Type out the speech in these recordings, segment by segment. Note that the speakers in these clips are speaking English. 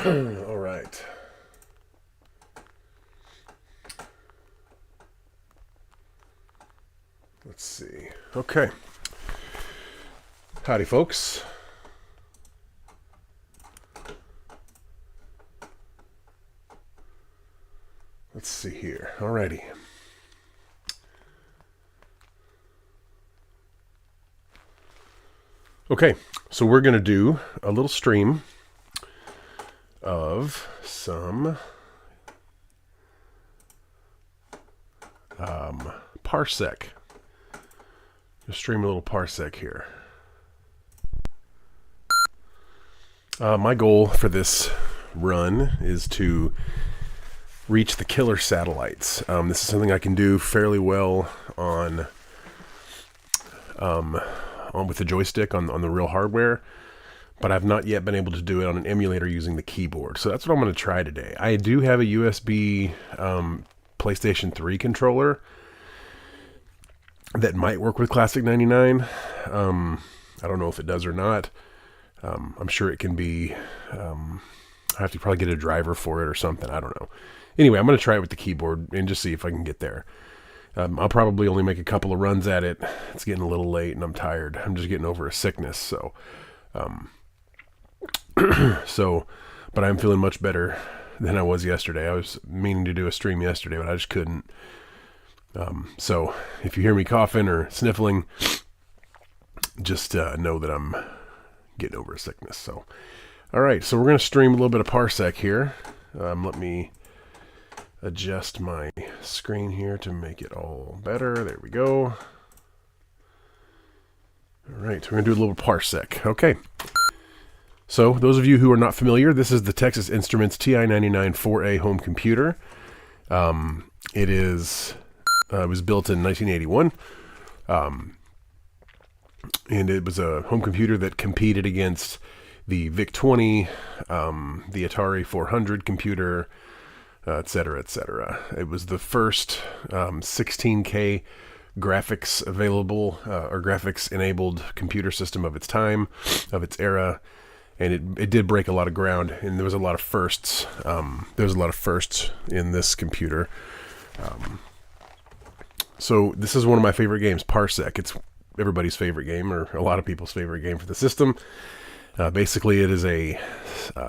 All right. Let's see. Okay. Howdy, folks. Let's see here. Alrighty. Okay, so we're going to do a little stream of some Parsec. Just stream a little Parsec here. My goal for this run is to reach the killer satellites. This is something I can do fairly well on with the joystick on the real hardware, but I've not yet been able to do it on an emulator using the keyboard. So that's what I'm going to try today. I do have a USB PlayStation 3 controller that might work with Classic 99. I don't know if it does or not. I'm sure it can be. I have to probably get a driver for it or something. I don't know. Anyway, I'm going to try it with the keyboard and just see if I can get there. I'll probably only make a couple of runs at it. It's getting a little late and I'm tired. I'm just getting over a sickness. So, but I'm feeling much better than I was yesterday. I was meaning to do a stream yesterday, but I just couldn't. So if you hear me coughing or sniffling, just know that I'm getting over a sickness. So, all right. So we're going to stream a little bit of Parsec here. Let me adjust my screen here to make it all better. There we go. All right, so we're going to do a little Parsec. Okay. So, those of you who are not familiar, this is the Texas Instruments TI-99 4AHome computer. It was built in 1981. And it was a home computer that competed against the VIC-20, the Atari 400 computer, etc., etc. It was the first 16K graphics available or graphics enabled computer system of its time, of its era, and it did break a lot of ground, and there was a lot of firsts. There was a lot of firsts in this computer. So this is one of my favorite games, Parsec. It's everybody's favorite game, or a lot of people's favorite game for the system. Basically, it is a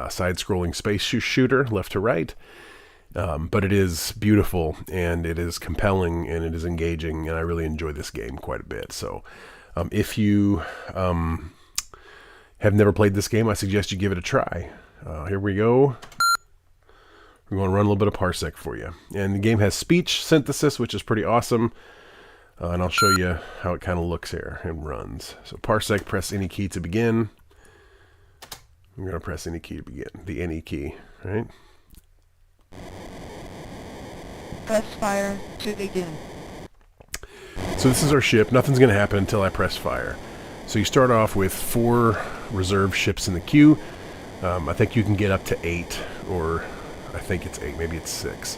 side-scrolling space shooter, left to right. But it is beautiful, and it is compelling, and it is engaging, and I really enjoy this game quite a bit. So if you have never played this game, I suggest you give it a try. Here we go. We're going to run a little bit of Parsec for you. And the game has speech synthesis, which is pretty awesome. And I'll show you how it kind of looks here and runs. So Parsec, press any key to begin. I'm going to press any key to begin, the any key, right? Press fire to begin. So this is our ship. Nothing's going to happen until I press fire. So you start off with 4 reserve ships in the queue. I think you can get up to 8, or I think it's 8, maybe it's 6.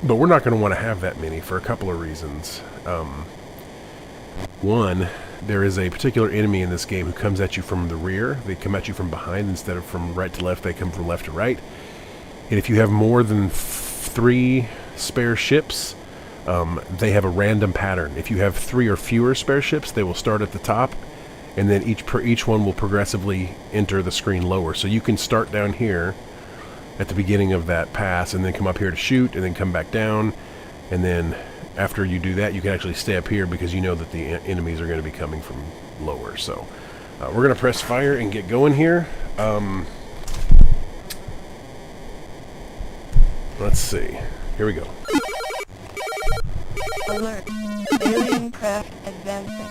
But we're not going to want to have that many for a couple of reasons. One, there is a particular enemy in this game who comes at you from the rear. They come at you from behind instead of from right to left. They come from left to right. And if you have more than 3 spare ships, they have a random pattern. If you have 3 or fewer spare ships, they will start at the top, and then each one will progressively enter the screen lower. So you can start down here at the beginning of that pass, and then come up here to shoot, and then come back down, and then after you do that, you can actually stay up here because you know that the enemies are going to be coming from lower. So we're going to press fire and get going here. Let's see. Here we go. Alert. Alien craft advancing.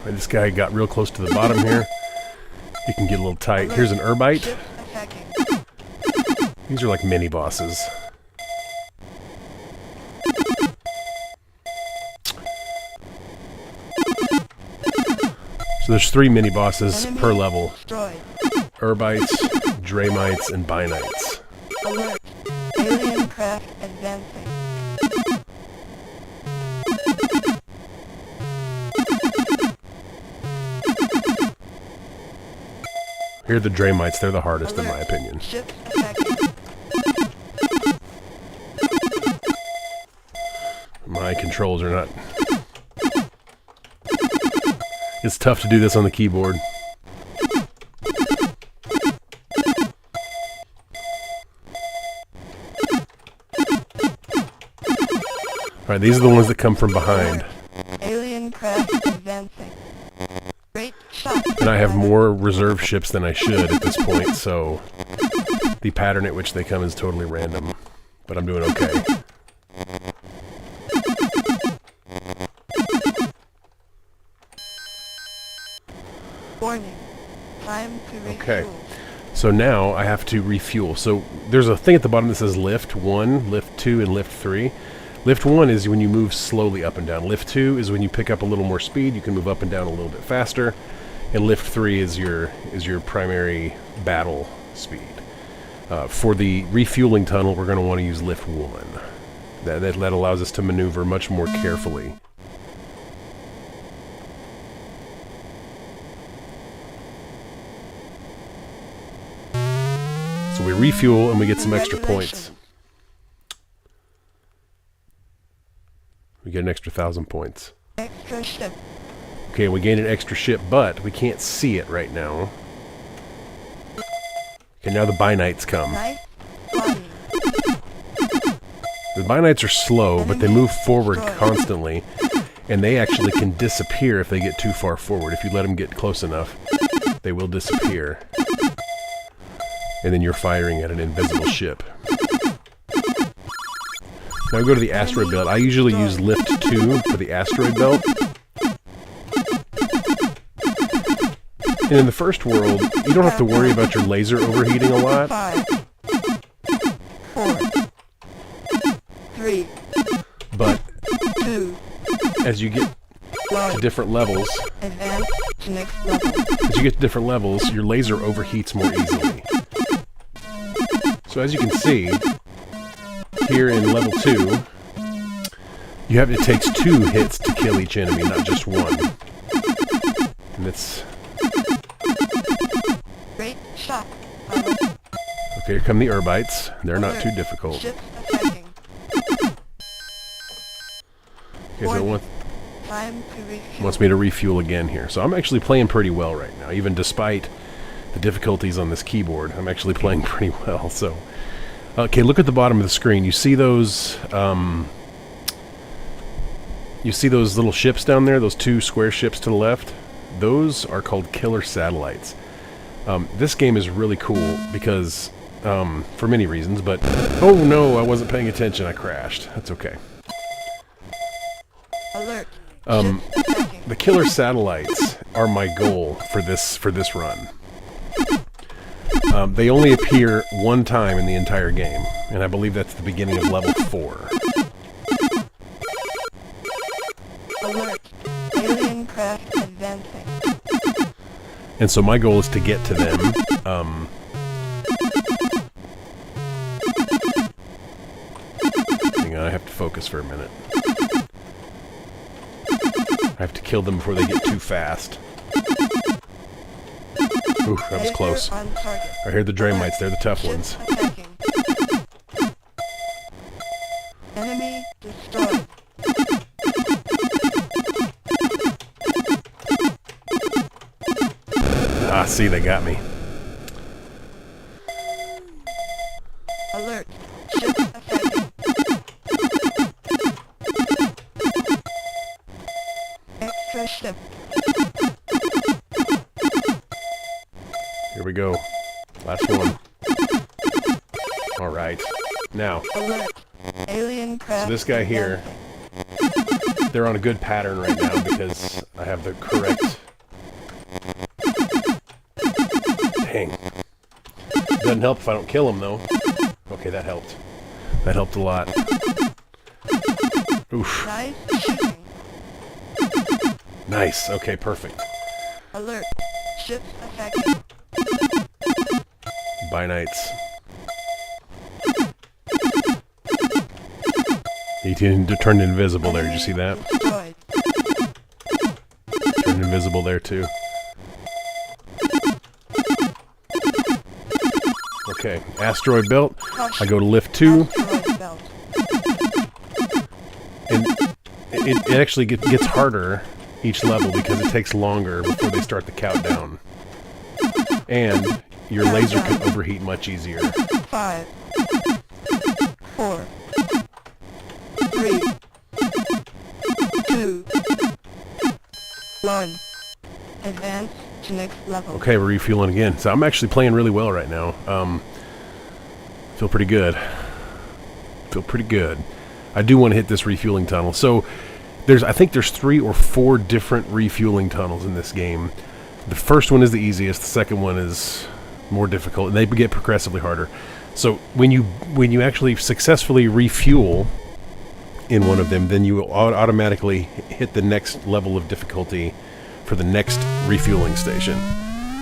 This guy got real close to the bottom here. He can get a little tight. Alert. Here's an Urbite. Ships attacking. These are like mini bosses. So there's 3 mini bosses Enemy per level. destroyed. Urbites, Dramites, and Binites. Alert. Alien craft advancing. Here are the Dramites. They're the hardest in my opinion. Ships attacking. My controls are not... It's tough to do this on the keyboard. Alright, these are the ones that come from behind. Alien craft advancing. Great shot. And I have more reserve ships than I should at this point, so the pattern at which they come is totally random. But I'm doing okay. Warning. Time to refuel. Okay. So now I have to refuel. So there's a thing at the bottom that says lift 1, lift 2, and lift 3. Lift 1 is when you move slowly up and down. Lift 2 is when you pick up a little more speed. You can move up and down a little bit faster. And lift 3 is your primary battle speed. For the refueling tunnel, we're going to want to use lift 1. That allows us to maneuver much more carefully. So we refuel and we get some extra points. We get an extra 1,000 points. Extra ship. Okay, we gained an extra ship, but we can't see it right now. Okay, now the Binites come. Nice flying. The Binites are slow, but they move forward constantly, and they actually can disappear if they get too far forward. If you let them get close enough, they will disappear. And then you're firing at an invisible ship. Now go to the asteroid belt. I usually use lift 2 for the asteroid belt. And in the first world, you don't have to worry about your laser overheating a lot. 5, 4, 3, But 2, as you get to different levels, advance to next level. as you get to different levels, your laser overheats more easily. So as you can see, here in level 2, it takes 2 hits to kill each enemy, not just 1. And it's... Great shot. Okay, here come the Urbites. They're not too difficult. Ships attacking. Okay, so it Time to refuel. wants me to refuel again here. So I'm actually playing pretty well right now, even despite the difficulties on this keyboard. I'm actually playing pretty well, so... Okay, look at the bottom of the screen. You see those, little ships down there? Those 2 square ships to the left? Those are called killer satellites. This game is really cool because, for many reasons, but... Oh no, I wasn't paying attention. I crashed. That's okay. Alert. The Ships attacking. killer satellites are my goal for this run. They only appear 1 time in the entire game, and I believe that's the beginning of level 4. Alert. Alien craft advancing. And so my goal is to get to them. Hang on, I have to focus for a minute. I have to kill them before they get too fast. Ooh, that was close. On target. I hear the Dramites, they're the tough ones. Ships attacking. Enemy destroyed. Ah, see, they got me. Alert. Ships attacking. Extra ship. Here we go. Last one. Alright. Now, Alert. Alien craft. so this guy here, they're on a good pattern right now because I have the correct... Dang. Doesn't help if I don't kill him, though. Okay, that helped. That helped a lot. Oof. Nice shooting. Nice. Okay, perfect. Alert. Ships attacking. Binites. He turned invisible there. Did you see that? Destroyed. Turned invisible there, too. Okay, asteroid belt. Caution. I go to lift 2, Asteroid belt. and it actually gets harder each level because it takes longer before they start the countdown. And your laser can overheat much easier. 5, 4, 3, 2, 1. Advance to next level. Okay, we're refueling again. So I'm actually playing really well right now. Feel pretty good. Feel pretty good. I do want to hit this refueling tunnel. So I think there's 3 or 4 different refueling tunnels in this game. The first one is the easiest. The second one is more difficult, and they get progressively harder. So when you actually successfully refuel in one of them, then you will automatically hit the next level of difficulty for the next refueling station.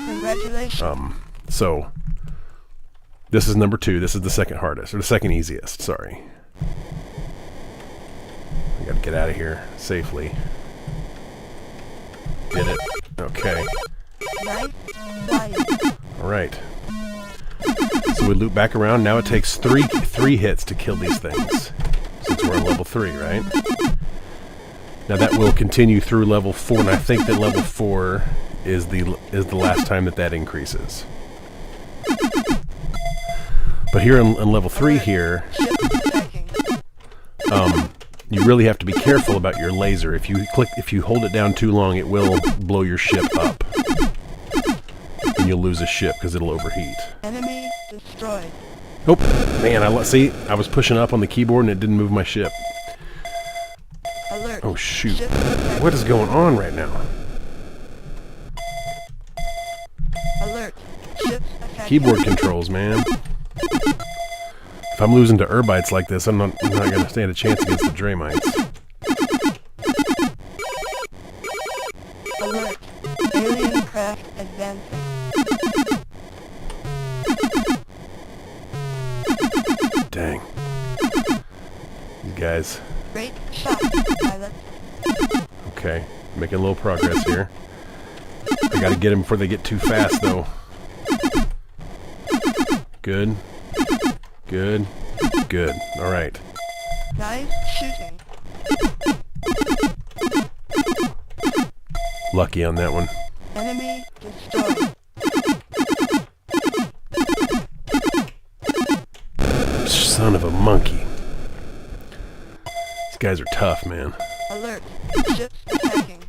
Congratulations. So this is number 2. This is the second hardest, or the second easiest. Sorry. I gotta get out of here safely. Did it. Okay. Nice flying. Alright. So we loop back around. Now it takes three hits to kill these things. Since we're on level 3, right? Now that will continue through level 4, and I think that level 4 is the last time that increases. But here in level 3 here, Ship attacking. you really have to be careful about your laser. If you hold it down too long, it will blow your ship up. And you'll lose a ship because it'll overheat. Enemy destroyed. Oh, man, I was pushing up on the keyboard and it didn't move my ship. Alert. Oh, shoot. Ship attacking. What is going on right now? Alert. Ship attacking. Keyboard controls, man. If I'm losing to Urbites like this, I'm not going to stand a chance against the Dramites. Alert. Alien craft advancing. Dang. These guys. Great shot, pilot. Okay, making a little progress here. I gotta get them before they get too fast, though. Good. Good. Good. Alright. Nice shooting. Lucky on that one. Enemy destroyed. Son of a monkey. These guys are tough, man. Alert. Ships attacking.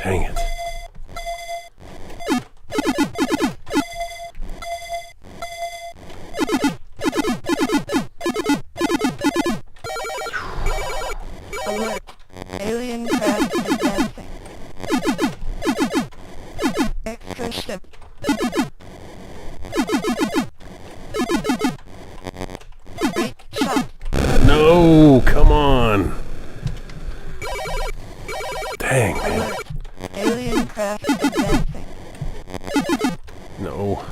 Dang it. Alert. Alien craft advancing. Extra ship. Great shot. No, come on. Dang, man. Alert. Alien craft advancing. No.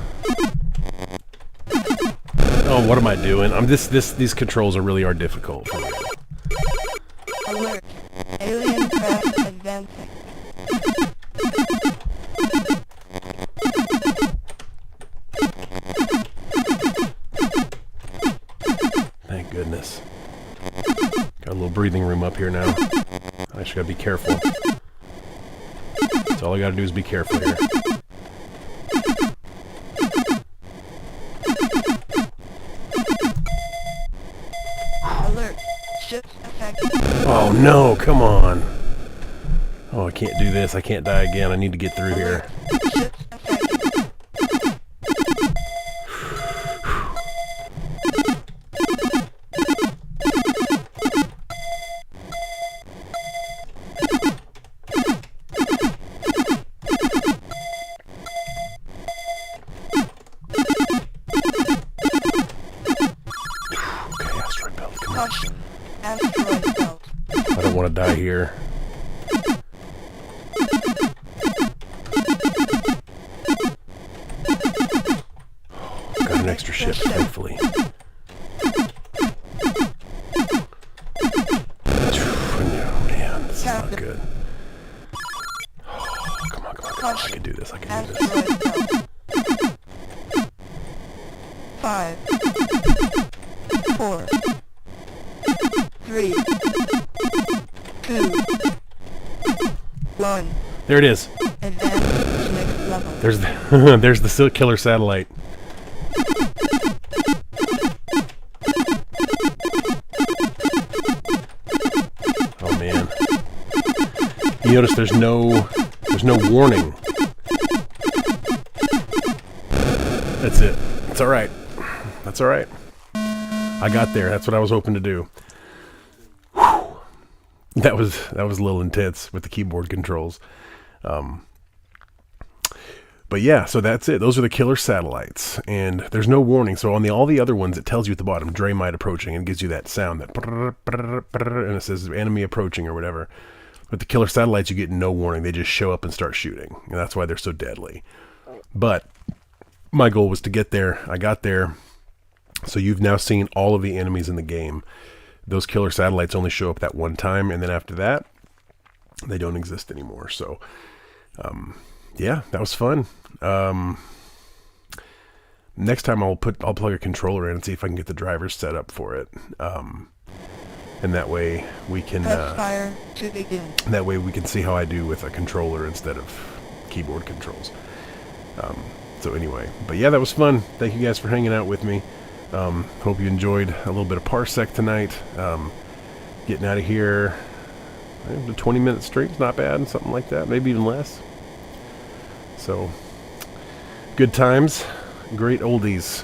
Oh, what am I doing? These controls really are difficult for me. Alert. Alien craft advancing. Thank goodness. Got a little breathing room up here now. I just gotta be careful. That's all I gotta do is be careful here. Alert. Ships attacking. Oh no, come on. Oh, I can't do this. I can't die again. I need to get through here. Ships attacking. Okay, asteroid belt. Come on. Caution. Asteroid belt. I don't want to die here. Got an extra ship, thankfully. Oh, man, this is not good. Oh, come on, come on, come on. I can do this. I can do this. Asteroid belt. 5, 4, 3, 2, 1. There it is. Advance to next level. There's the there's the killer satellite. Oh man. You notice there's no warning. That's it. It's all right. That's all right. I got there. That's what I was hoping to do. Whew. That was a little intense with the keyboard controls. But yeah, so that's it. Those are the killer satellites, and there's no warning. So on all the other ones, it tells you at the bottom, Draymite approaching, and gives you that sound, that and it says enemy approaching or whatever. But the killer satellites, you get no warning. They just show up and start shooting, and that's why they're so deadly. But my goal was to get there. I got there. So you've now seen all of the enemies in the game. Those killer satellites only show up that one time, and then after that, they don't exist anymore. So, yeah, that was fun. Next time I'll plug a controller in and see if I can get the drivers set up for it. And that way we can Press fire to begin. that way we can see how I do with a controller instead of keyboard controls. So anyway, but yeah, that was fun. Thank you guys for hanging out with me. Hope you enjoyed a little bit of Parsec tonight. Getting out of here. The 20-minute stream's not bad, something like that, maybe even less. So, good times, great oldies.